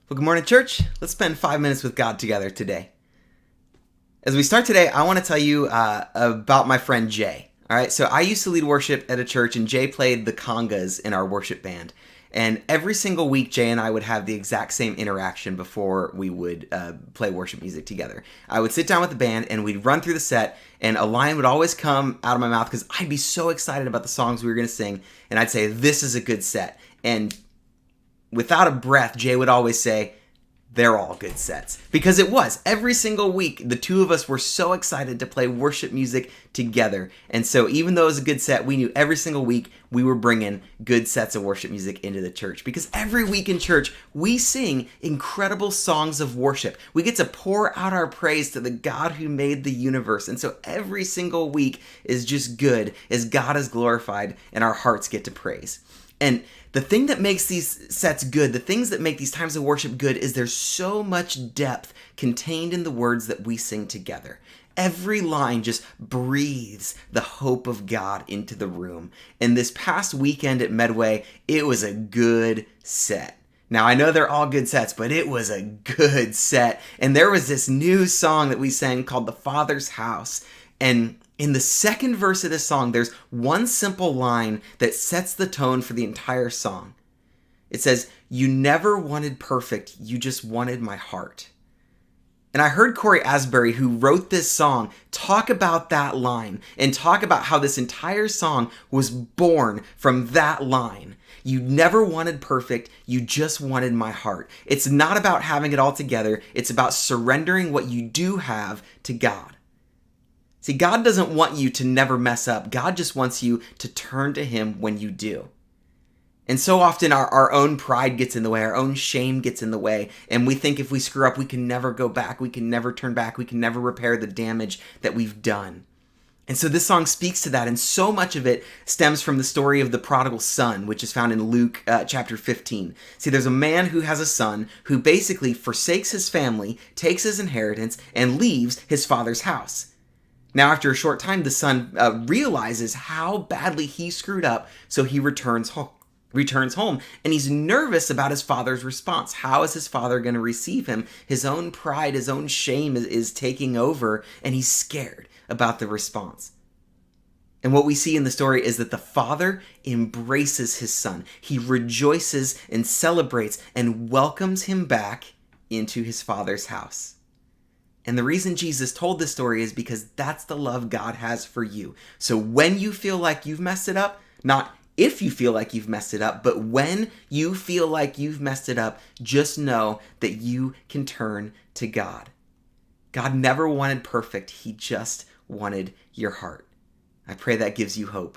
Well, good morning, church. Let's spend 5 minutes with God together today. As we start today, I want to tell you about my friend Jay. All right, so I used to lead worship at a church, and Jay played the congas in our worship band. And every single week, Jay and I would have the exact same interaction before we would play worship music together. I would sit down with the band, and we'd run through the set, and a line would always come out of my mouth because I'd be so excited about the songs we were going to sing, and I'd say, "This is a good set." And without a breath, Jay would always say, "They're all good sets." Because it was. Every single week, the two of us were so excited to play worship music together. And so even though it was a good set, we knew every single week we were bringing good sets of worship music into the church. Because every week in church, we sing incredible songs of worship. We get to pour out our praise to the God who made the universe. And so every single week is just good as God is glorified and our hearts get to praise. And the thing that makes these sets good, the things that make these times of worship good, is there's so much depth contained in the words that we sing together. Every line just breathes the hope of God into the room. And this past weekend at Medway, it was a good set. Now, I know they're all good sets, but it was a good set. And there was this new song that we sang called The Father's House. And in the second verse of this song, there's one simple line that sets the tone for the entire song. It says, "You never wanted perfect, you just wanted my heart." And I heard Cory Asbury, who wrote this song, talk about that line and talk about how this entire song was born from that line. You never wanted perfect, you just wanted my heart. It's not about having it all together, it's about surrendering what you do have to God. See, God doesn't want you to never mess up. God just wants you to turn to Him when you do. And so often our own pride gets in the way, our own shame gets in the way, and we think if we screw up, we can never go back, we can never turn back, we can never repair the damage that we've done. And so this song speaks to that, and so much of it stems from the story of the prodigal son, which is found in Luke chapter 15. See, there's a man who has a son who basically forsakes his family, takes his inheritance, and leaves his father's house. Now, after a short time, the son realizes how badly he screwed up, so he returns home, and he's nervous about his father's response. How is his father going to receive him? His own pride, his own shame is taking over, and he's scared about the response. And what we see in the story is that the father embraces his son. He rejoices and celebrates and welcomes him back into his father's house. And the reason Jesus told this story is because that's the love God has for you. So when you feel like you've messed it up, not if you feel like you've messed it up, but when you feel like you've messed it up, just know that you can turn to God. God never wanted perfect. He just wanted your heart. I pray that gives you hope.